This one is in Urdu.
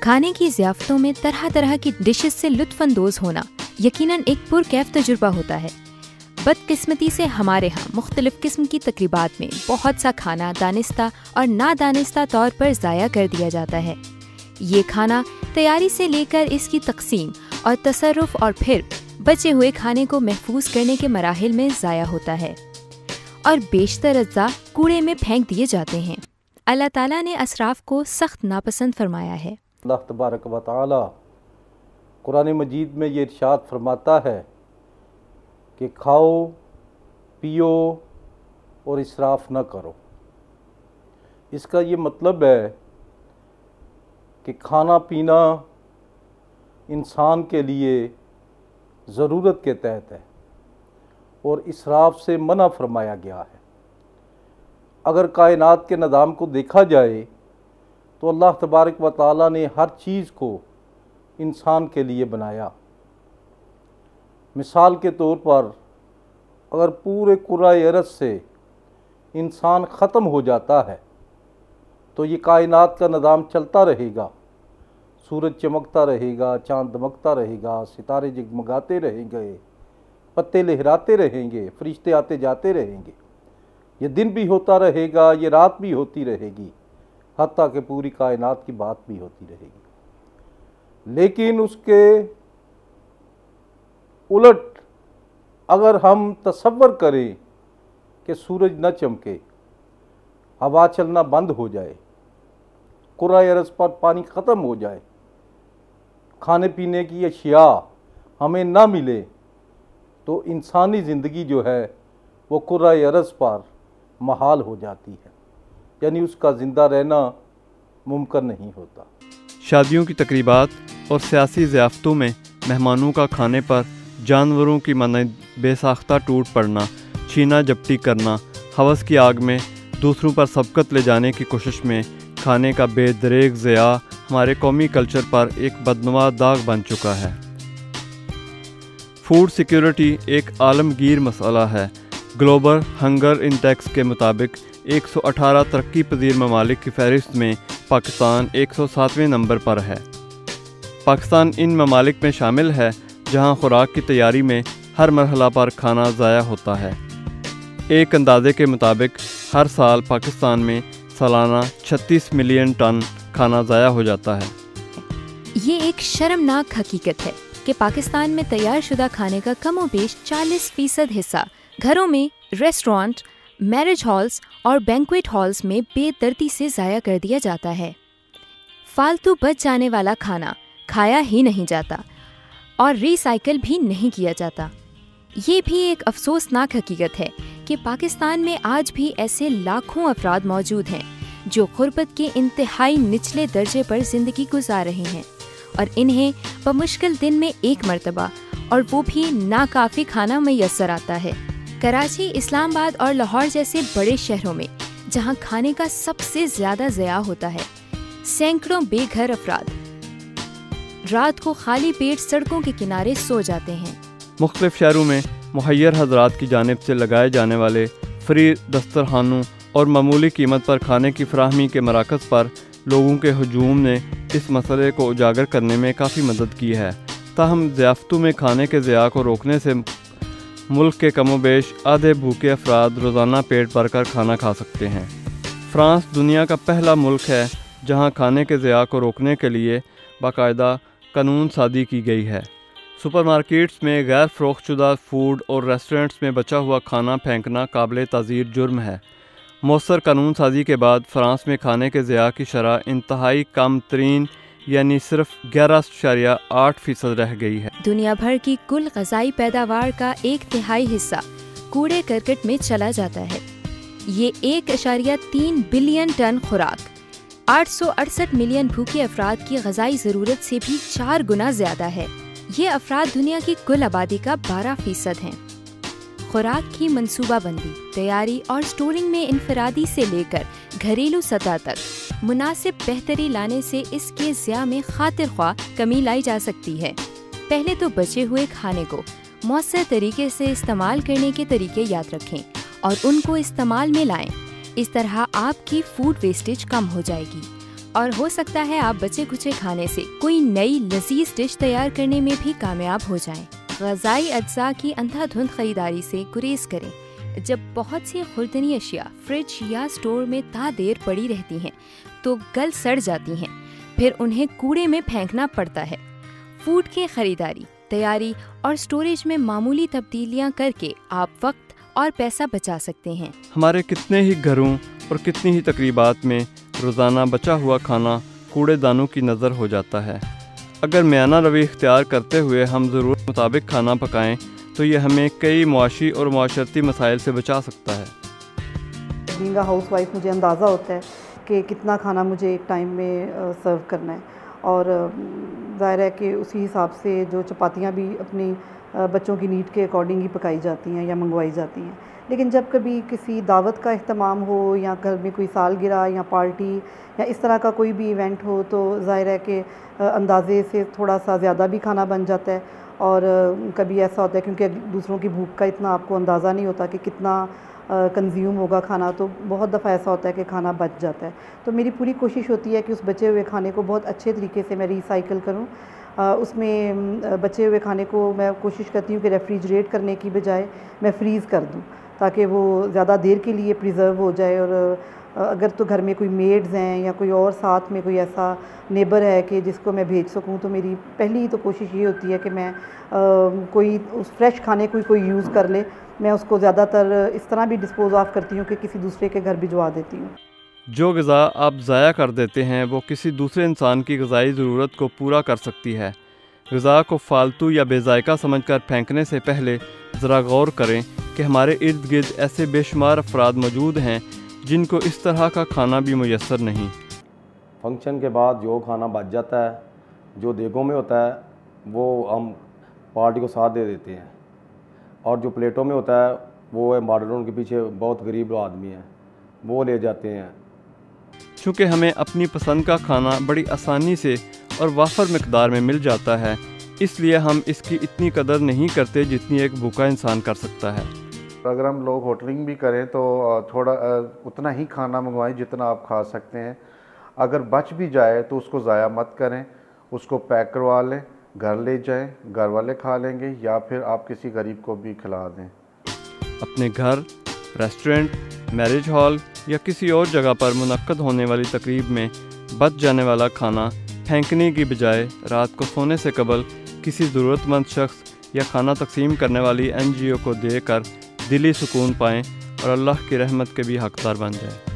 کھانے کی ضیافتوں میں طرح طرح کی ڈشز سے لطف اندوز ہونا یقیناً ایک پرکیف تجربہ ہوتا ہے۔ بدقسمتی سے ہمارے ہاں مختلف قسم کی تقریبات میں بہت سا کھانا دانستہ اور نادانستہ طور پر ضائع کر دیا جاتا ہے۔ یہ کھانا تیاری سے لے کر اس کی تقسیم اور تصرف اور پھر بچے ہوئے کھانے کو محفوظ کرنے کے مراحل میں ضائع ہوتا ہے اور بیشتر اجزاء کوڑے میں پھینک دیے جاتے ہیں۔ اللہ تعالیٰ نے اسراف کو سخت ناپسند فرمایا ہے۔ اللہ تبارک و تعالی قرآن مجید میں یہ ارشاد فرماتا ہے کہ کھاؤ پیو اور اسراف نہ کرو۔ اس کا یہ مطلب ہے کہ کھانا پینا انسان کے لیے ضرورت کے تحت ہے اور اسراف سے منع فرمایا گیا ہے۔ اگر کائنات کے نظام کو دیکھا جائے تو اللہ تبارک و تعالیٰ نے ہر چیز کو انسان کے لیے بنایا۔ مثال کے طور پر اگر پورے کرۂ ارض سے انسان ختم ہو جاتا ہے تو یہ کائنات کا نظام چلتا رہے گا، سورج چمکتا رہے گا، چاند دمکتا رہے گا، ستارے جگمگاتے رہیں گے، پتے لہراتے رہیں گے، فرشتے آتے جاتے رہیں گے، یہ دن بھی ہوتا رہے گا، یہ رات بھی ہوتی رہے گی، حتیٰ کہ پوری کائنات کی بات بھی ہوتی رہے گی۔ لیکن اس کے الٹ اگر ہم تصور کریں کہ سورج نہ چمکے، ہوا چلنا بند ہو جائے، کرۂ ارض پر پانی ختم ہو جائے، کھانے پینے کی اشیاء ہمیں نہ ملے، تو انسانی زندگی جو ہے وہ کرۂ ارض پر محال ہو جاتی ہے، یعنی اس کا زندہ رہنا ممکن نہیں ہوتا۔ شادیوں کی تقریبات اور سیاسی ضیافتوں میں مہمانوں کا کھانے پر جانوروں کی مانند بے ساختہ ٹوٹ پڑنا، چھینا جھپٹی کرنا، ہوس کی آگ میں دوسروں پر سبقت لے جانے کی کوشش میں کھانے کا بے دریغ ضیاع ہمارے قومی کلچر پر ایک بدنما داغ بن چکا ہے۔ فوڈ سیکیورٹی ایک عالمگیر مسئلہ ہے۔ گلوبل ہنگر انڈیکس کے مطابق 118 ترقی پذیر ممالک کی فہرست میں پاکستان 107ویں نمبر پر ہے۔ پاکستان ان ممالک میں شامل ہے جہاں خوراک کی تیاری میں ہر مرحلہ پر کھانا ضائع ہوتا ہے۔ ایک اندازے کے مطابق ہر سال پاکستان میں سالانہ 36 ملین ٹن کھانا ضائع ہو جاتا ہے۔ یہ ایک شرمناک حقیقت ہے کہ پاکستان میں تیار شدہ کھانے کا کم و بیش 40% حصہ گھروں میں، ریسٹورانٹ، میرج ہالز اور بینکویٹ ہالز میں بے دردی سے ضائع کر دیا جاتا ہے۔ فالتو بچ جانے والا کھانا کھایا ہی نہیں جاتا اور ری سائیکل بھی نہیں کیا جاتا۔ یہ بھی ایک افسوسناک حقیقت ہے کہ پاکستان میں آج بھی ایسے لاکھوں افراد موجود ہیں جو غربت کے انتہائی نچلے درجے پر زندگی گزار رہے ہیں اور انہیں بمشکل دن میں ایک مرتبہ اور وہ بھی ناکافی کھانا میسر آتا ہے۔ کراچی، اسلام آباد اور لاہور جیسے بڑے شہروں میں جہاں کھانے کا سب سے زیادہ ضیاع ہوتا ہے، سینکڑوں بے گھر افراد رات کو خالی پیٹ سڑکوں کے کنارے سو جاتے ہیں۔ مختلف شہروں میں مہیر حضرات کی جانب سے لگائے جانے والے فری دسترخوانوں اور معمولی قیمت پر کھانے کی فراہمی کے مراکز پر لوگوں کے ہجوم نے اس مسئلے کو اجاگر کرنے میں کافی مدد کی ہے۔ تاہم ضیافتوں میں کھانے کے ضیاع کو روکنے سے ملک کے کم و بیش آدھے بھوکے افراد روزانہ پیٹ بھر کر کھانا کھا سکتے ہیں۔ فرانس دنیا کا پہلا ملک ہے جہاں کھانے کے ضیاع کو روکنے کے لیے باقاعدہ قانون سازی کی گئی ہے۔ سپر مارکیٹس میں غیر فروخت شدہ فوڈ اور ریسٹورنٹس میں بچا ہوا کھانا پھینکنا قابل تعزیر جرم ہے۔ مؤثر قانون سازی کے بعد فرانس میں کھانے کے ضیاع کی شرح انتہائی کم ترین یعنی صرف 11.8% رہ گئی ہے۔ دنیا بھر کی کل غذائی پیداوار کا 1/3 حصہ کوڑے کرکٹ میں چلا جاتا ہے۔ یہ 1.3 بلین ٹن خوراک 868 ملین بھوکے افراد کی غذائی ضرورت سے بھی 4 گنا زیادہ ہے۔ یہ افراد دنیا کی کل آبادی کا 12% ہیں۔ خوراک کی منصوبہ بندی، تیاری اور سٹورنگ میں انفرادی سے لے کر گھریلو سطح تک مناسب بہتری لانے سے اس کے ضیاع میں خاطر خواہ کمی لائی جا سکتی ہے۔ پہلے تو بچے ہوئے کھانے کو مؤثر طریقے سے استعمال کرنے کے طریقے یاد رکھیں اور ان کو استعمال میں لائیں۔ اس طرح آپ کی فوڈ ویسٹیج کم ہو جائے گی۔ اور ہو سکتا ہے آپ بچے کھچے کھانے سے کوئی نئی لذیذ ڈش تیار کرنے میں بھی کامیاب ہو جائیں۔ غذائی اجزاء کی اندھا دھند خریداری سے گریز کریں۔ جب بہت سی خوردنی اشیاء فریج یا اسٹور میں تا دیر پڑی رہتی ہیں تو گل سڑ جاتی ہیں، پھر انہیں کوڑے میں پھینکنا پڑتا ہے۔ فوڈ کی خریداری، تیاری اور اسٹوریج میں معمولی تبدیلیاں کر کے آپ وقت اور پیسہ بچا سکتے ہیں۔ ہمارے کتنے ہی گھروں اور کتنی ہی تقریبات میں روزانہ بچا ہوا کھانا کوڑے دانوں کی نظر ہو جاتا ہے۔ اگر میانہ روی اختیار کرتے ہوئے ہم ضرورت مطابق کھانا پکائیں تو یہ ہمیں کئی معاشی اور معاشرتی مسائل سے بچا سکتا ہے۔ بینگ اے ہاؤس وائف مجھے اندازہ ہوتا ہے کہ کتنا کھانا مجھے ایک ٹائم میں سرو کرنا ہے، اور ظاہر ہے کہ اسی حساب سے جو چپاتیاں بھی اپنی بچوں کی نیڈ کے اکارڈنگ ہی پکائی جاتی ہیں یا منگوائی جاتی ہیں۔ لیکن جب کبھی کسی دعوت کا اہتمام ہو یا گھر میں کوئی سالگرہ یا پارٹی یا اس طرح کا کوئی بھی ایونٹ ہو تو ظاہر ہے کہ اندازے سے تھوڑا سا زیادہ بھی کھانا بن جاتا ہے، اور کبھی ایسا ہوتا ہے کیونکہ دوسروں کی بھوک کا اتنا آپ کو اندازہ نہیں ہوتا کہ کتنا کنزیوم ہوگا کھانا، تو بہت دفعہ ایسا ہوتا ہے کہ کھانا بچ جاتا ہے۔ تو میری پوری کوشش ہوتی ہے کہ اس بچے ہوئے کھانے کو بہت اچھے طریقے سے میں ریسائیکل کروں۔ اس میں بچے ہوئے کھانے کو میں کوشش کرتی ہوں کہ ریفریجریٹ کرنے کی بجائے میں فریز کر دوں تاکہ وہ زیادہ دیر کے لیے پریزرو ہو جائے، اور اگر تو گھر میں کوئی میڈز ہیں یا کوئی اور ساتھ میں کوئی ایسا نیبر ہے کہ جس کو میں بھیج سکوں تو میری پہلی تو کوشش یہ ہوتی ہے کہ میں کوئی اس فریش کھانے کوئی یوز کر لے۔ میں اس کو زیادہ تر اس طرح بھی ڈسپوز آف کرتی ہوں کہ کسی دوسرے کے گھر بھجوا دیتی ہوں۔ جو غذا آپ ضائع کر دیتے ہیں وہ کسی دوسرے انسان کی غذائی ضرورت کو پورا کر سکتی ہے۔ غذا کو فالتو یا بے ذائقہ سمجھ کر پھینکنے سے پہلے ذرا غور کریں کہ ہمارے ارد گرد ایسے بے شمار افراد موجود ہیں جن کو اس طرح کا کھانا بھی میسر نہیں۔ فنکشن کے بعد جو کھانا بچ جاتا ہے، جو دیگوں میں ہوتا ہے، وہ ہم پارٹی کو ساتھ دے دیتے ہیں، اور جو پلیٹوں میں ہوتا ہے وہ ماڈرن کے پیچھے بہت غریب آدمی ہیں، وہ لے جاتے ہیں۔ چونکہ ہمیں اپنی پسند کا کھانا بڑی آسانی سے اور وافر مقدار میں مل جاتا ہے، اس لیے ہم اس کی اتنی قدر نہیں کرتے جتنی ایک بھوکا انسان کر سکتا ہے۔ اگر ہم لوگ ہوٹلنگ بھی کریں تو تھوڑا اتنا ہی کھانا منگوائیں جتنا آپ کھا سکتے ہیں۔ اگر بچ بھی جائے تو اس کو ضائع مت کریں، اس کو پیک کروا لیں، گھر لے جائیں، گھر والے کھا لیں گے یا پھر آپ کسی غریب کو بھی کھلا دیں۔ اپنے گھر، ریسٹورنٹ، میرج ہال یا کسی اور جگہ پر منعقد ہونے والی تقریب میں بچ جانے والا کھانا پھینکنے کی بجائے رات کو سونے سے قبل کسی ضرورت مند شخص یا کھانا تقسیم کرنے والی NGO کو دے کر دلی سکون پائیں اور اللہ کی رحمت کے بھی حقدار بن جائیں۔